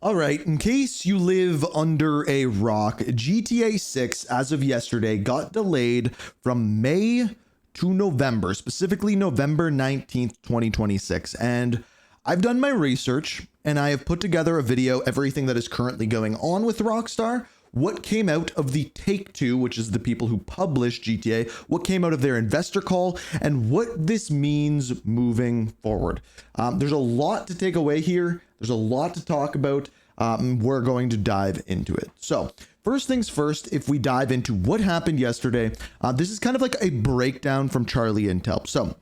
All right, in case you live under a rock, GTA 6 as of yesterday got delayed from May to November, specifically November 19th, 2026. And I've done my research and I have put together a video, everything that is currently going on with Rockstar, what came out of the Take-Two, which is the people who publish GTA, what came out of their investor call, and what this means moving forward. There's a lot to take away here. There's a lot to talk about. We're going to dive into it. So first things first, if we dive into what happened yesterday, this is kind of like a breakdown from Charlie Intel. So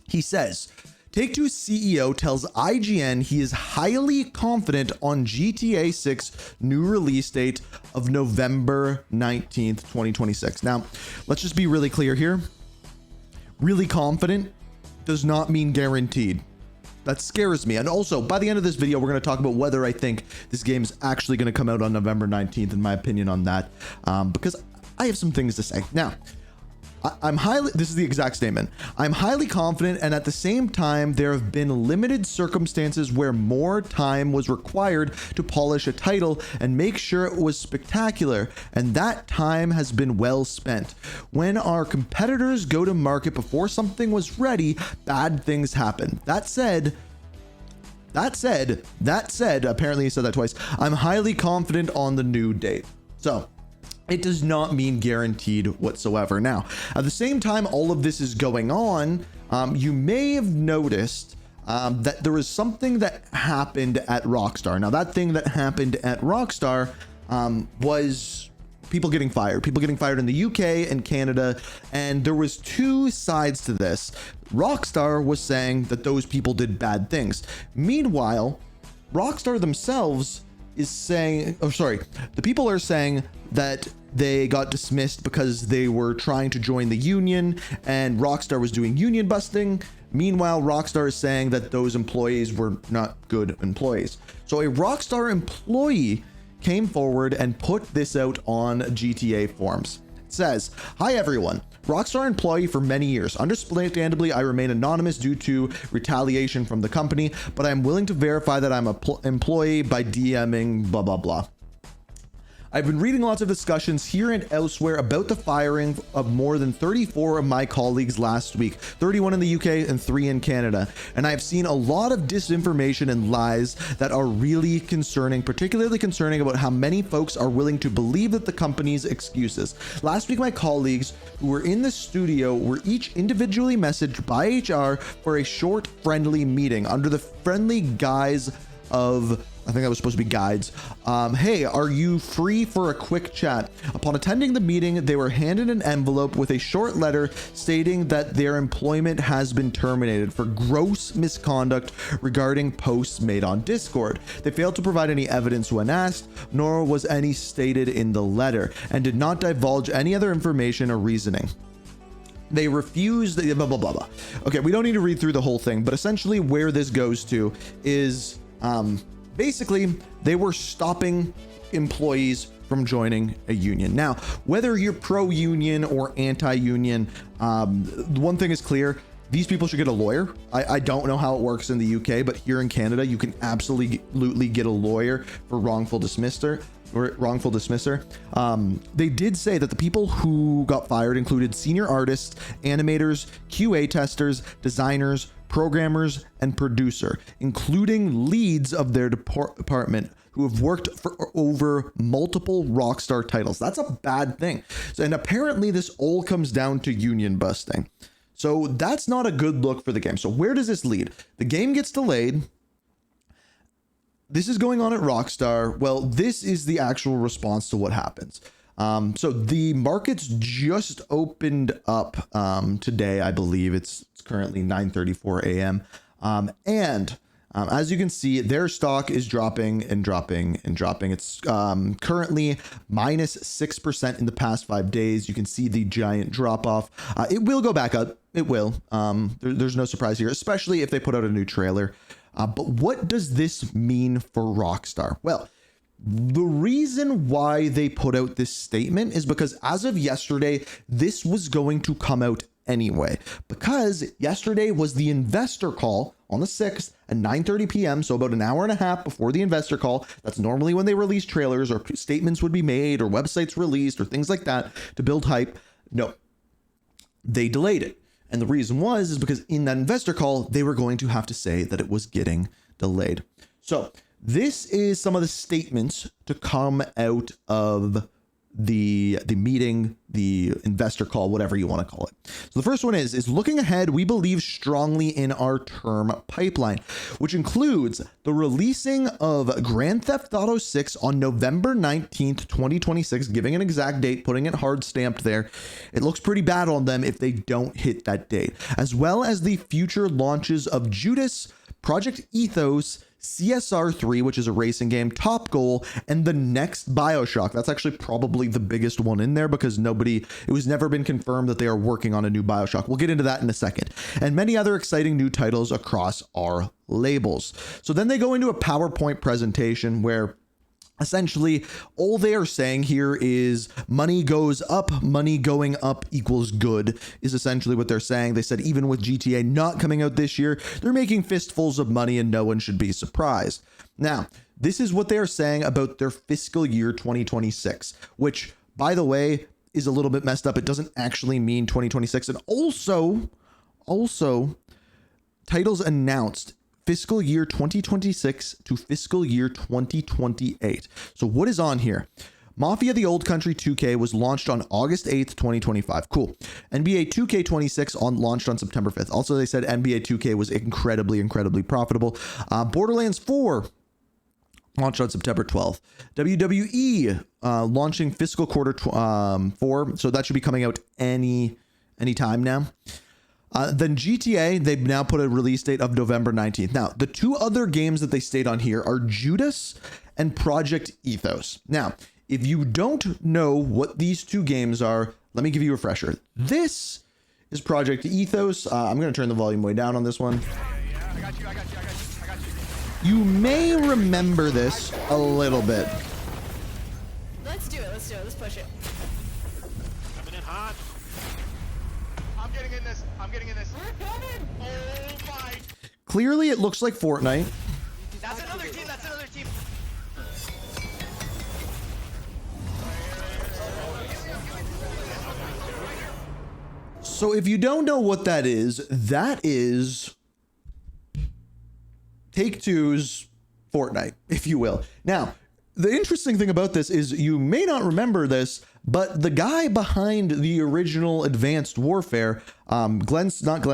he says, Take-Two CEO tells IGN he is highly confident on GTA 6 new release date of November 19th, 2026. Now, let's just be really clear here. Really confident does not mean guaranteed. That scares me. And also, by the end of this video, we're going to talk about whether I think this game is actually going to come out on November 19th, and my opinion on that, because I have some things to say. Now, this is the exact statement. I'm highly confident, and at the same time, there have been limited circumstances where more time was required to polish a title and make sure it was spectacular, and that time has been well spent. When our competitors go to market before something was ready, bad things happen. That said, apparently he said that twice, I'm highly confident on the new date. So, it does not mean guaranteed whatsoever. Now, at the same time all of this is going on, you may have noticed that there was something that happened at Rockstar. Now, that thing that happened at Rockstar was people getting fired in the UK and Canada, and there was two sides to this. Rockstar was saying that those people did bad things. Meanwhile, Rockstar themselves is saying, the people are saying that they got dismissed because they were trying to join the union and Rockstar was doing union busting. Meanwhile, Rockstar is saying that those employees were not good employees. So a Rockstar employee came forward and put this out on GTA forums. It says, "Hi everyone. Rockstar employee for many years. Understandably, I remain anonymous due to retaliation from the company, but I'm willing to verify that I'm an employee by DMing blah, blah, blah. I've been reading lots of discussions here and elsewhere about the firing of more than 34 of my colleagues last week, 31 in the UK and 3 in Canada. And I've seen a lot of disinformation and lies that are really concerning, particularly concerning about how many folks are willing to believe that the company's excuses. Last week, my colleagues who were in the studio were each individually messaged by HR for a short, friendly meeting under the friendly guise of, I think that was supposed to be guides. Hey, are you free for a quick chat? Upon attending the meeting, they were handed an envelope with a short letter stating that their employment has been terminated for gross misconduct regarding posts made on Discord. They failed to provide any evidence when asked, nor was any stated in the letter, and did not divulge any other information or reasoning. They refused, blah, blah, blah, blah. Okay, we don't need to read through the whole thing, but essentially where this goes to is, basically, they were stopping employees from joining a union. Now, whether you're pro-union or anti-union, one thing is clear. These people should get a lawyer. I don't know how it works in the UK, but here in Canada, you can absolutely get a lawyer for wrongful dismissal. They did say that the people who got fired included senior artists, animators, QA testers, designers, programmers, and producer, including leads of their department who have worked for over multiple Rockstar titles. That's a bad thing. And apparently this all comes down to union busting. So that's not a good look for the game. So where does this lead? The game gets delayed. This is going on at Rockstar. Well, this is the actual response to what happens. So the markets just opened up today, I believe. It's currently 9:34 a.m. As you can see, their stock is dropping and dropping and dropping. It's currently minus 6% in the past 5 days. You can see the giant drop off. It will go back up. It will. There's no surprise here, especially if they put out a new trailer. But what does this mean for Rockstar? Well, the reason why they put out this statement is because as of yesterday, this was going to come out anyway, because yesterday was the investor call on the 6th at 9:30 p.m., so about an hour and a half before the investor call. That's normally when they release trailers or statements would be made or websites released or things like that to build hype. No, they delayed it. And the reason is because in that investor call, they were going to have to say that it was getting delayed. So this is some of the statements to come out of the meeting, the investor call, whatever you want to call it. So the first one is looking ahead, we believe strongly in our term pipeline, which includes the releasing of Grand Theft Auto 6 on November 19th, 2026, giving an exact date, putting it hard stamped there. It looks pretty bad on them if they don't hit that date, as well as the future launches of Judas, Project Ethos, CSR3, which is a racing game, Top Goal, and the next BioShock. That's actually probably the biggest one in there because it was never been confirmed that they are working on a new BioShock. We'll get into that in a second. And many other exciting new titles across our labels. So then they go into a PowerPoint presentation where essentially all they are saying here is money goes up, money going up equals good is essentially what they're saying. They said even with GTA not coming out this year, they're making fistfuls of money and no one should be surprised. Now, this is what they're saying about their fiscal year 2026, which by the way is a little bit messed up. It doesn't actually mean 2026. And also titles announced fiscal year 2026 to fiscal year 2028. So what is on here? Mafia the Old Country 2K was launched on August 8th, 2025. Cool. NBA 2K26 launched on September 5th. Also, they said NBA 2K was incredibly profitable. Borderlands 4 launched on September 12th. WWE launching fiscal quarter 4. So that should be coming out any time now. Then GTA, they've now put a release date of November 19th. Now, the two other games that they stayed on here are Judas and Project Ethos. Now, if you don't know what these two games are, let me give you a refresher. This is Project Ethos. I'm going to turn the volume way down on this one. I got you. You may remember this a little bit. Let's do it. Let's push it. Coming in hot. I'm getting in this. We're coming. Oh my. Clearly, it looks like Fortnite. That's another team. So if you don't know what that is Take-Two's Fortnite, if you will. Now, the interesting thing about this is you may not remember this, but the guy behind the original Advanced Warfare, not Glenn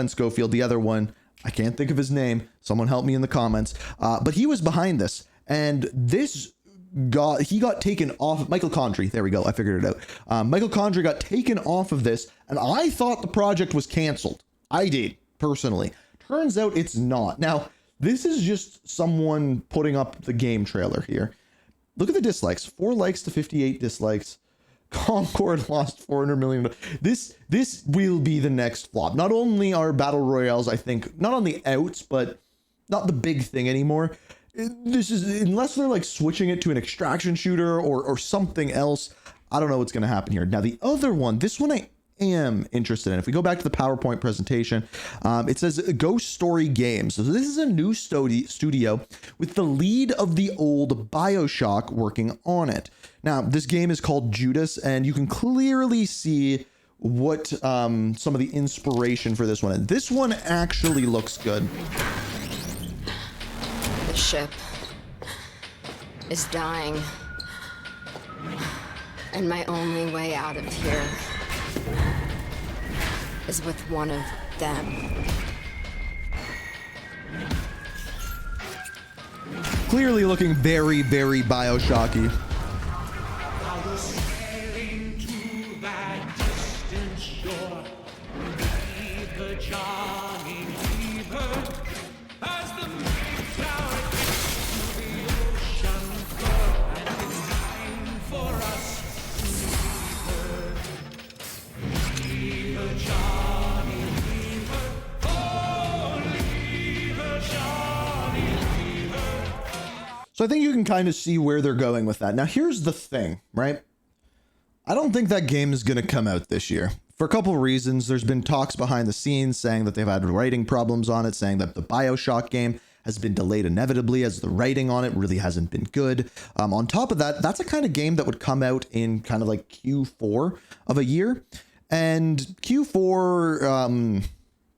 Schofield, the other one, I can't think of his name. Someone help me in the comments. But he was behind this, and he got taken off. Michael Condrey, there we go. I figured it out. Michael Condrey got taken off of this, and I thought the project was canceled. I did, personally. Turns out it's not. Now, this is just someone putting up the game trailer here. Look at the dislikes. 4 likes to 58 dislikes. Concord lost 400 million. This will be the next flop. Not only are battle royales, I think, not on the outs, but not the big thing anymore. This is, unless they're like switching it to an extraction shooter or something else, I don't know what's going to happen here. Now, the other one, this one I am interested in. If we go back to the PowerPoint presentation, it says Ghost Story Games. So this is a new studio with the lead of the old BioShock working on it. Now, this game is called Judas, and you can clearly see what some of the inspiration for this one is. This one actually looks good. The ship is dying, and my only way out of here is with one of them. Clearly looking very, very BioShocky. I was sailing to that distant shore. Leave her, Johnny, leave her. As the big tower gets to the ocean floor, and it's time for us to leave her, Johnny, leave her. Oh, leave her, Johnny, leave her. So I think you can kind of see where they're going with that. Now, here's the thing, right? I don't think that game is going to come out this year. for a couple of reasons. There's been talks behind the scenes saying that they've had writing problems on it, saying that the BioShock game has been delayed inevitably as the writing on it really hasn't been good. On top of that, that's a kind of game that would come out in kind of like Q4 of a year. And Q4,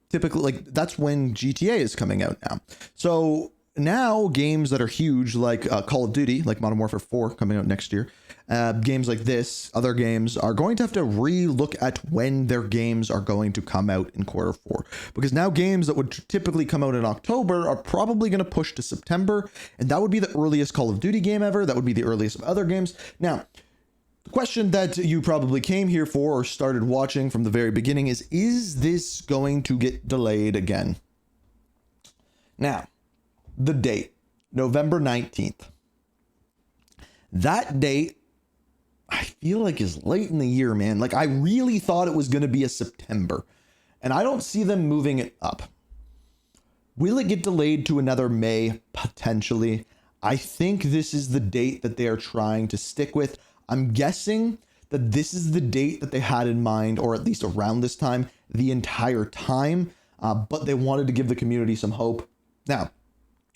typically, like, that's when GTA is coming out now. So now games that are huge, like Call of Duty, like Modern Warfare 4 coming out next year, games like this, other games are going to have to re-look at when their games are going to come out in Q4, because now games that would typically come out in October are probably going to push to September, and that would be the earliest Call of Duty game ever. That would be the earliest of other games. Now, the question that you probably came here for or started watching from the very beginning is this going to get delayed again? Now, the date, November 19th. That date, I feel like, is late in the year, man. Like, I really thought it was going to be a September, and I don't see them moving it up. Will it get delayed to another May? Potentially. I think this is the date that they are trying to stick with. I'm guessing that this is the date that they had in mind, or at least around this time, the entire time, but they wanted to give the community some hope. Now,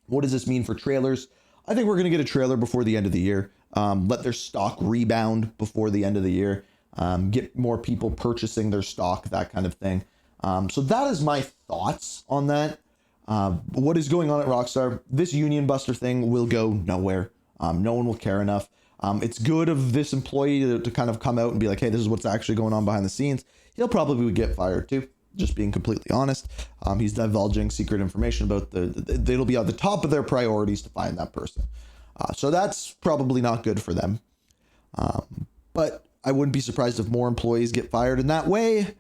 what does this mean for trailers? I think we're going to get a trailer before the end of the year. Let their stock rebound before the end of the year. Get more people purchasing their stock, that kind of thing. So that is my thoughts on that. What is going on at Rockstar? This Union Buster thing will go nowhere. No one will care enough. It's good of this employee to kind of come out and be like, hey, this is what's actually going on behind the scenes. He'll probably get fired too. Just being completely honest. He's divulging secret information about it'll be at the top of their priorities to find that person. So that's probably not good for them. But I wouldn't be surprised if more employees get fired in that way.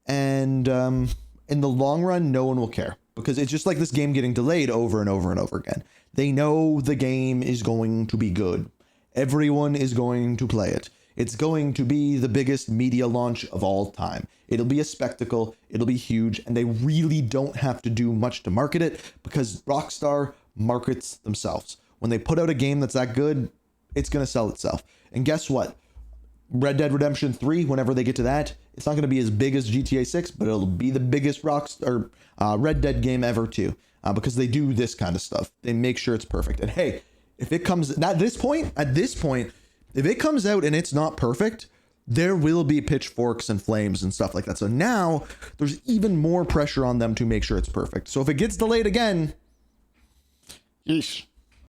And in the long run, no one will care, because it's just like this game getting delayed over and over and over again. They know the game is going to be good. Everyone is going to play it. It's going to be the biggest media launch of all time. It'll be a spectacle. It'll be huge. And they really don't have to do much to market it, because Rockstar markets themselves. When they put out a game that's that good, it's going to sell itself. And guess what? Red Dead Redemption 3, whenever they get to that, it's not going to be as big as GTA 6, but it'll be the biggest Rockstar Red Dead game ever too, because they do this kind of stuff. They make sure it's perfect. And hey, if it comes at this point, if it comes out and it's not perfect, there will be pitchforks and flames and stuff like that. So now there's even more pressure on them to make sure it's perfect. So if it gets delayed again, yeesh.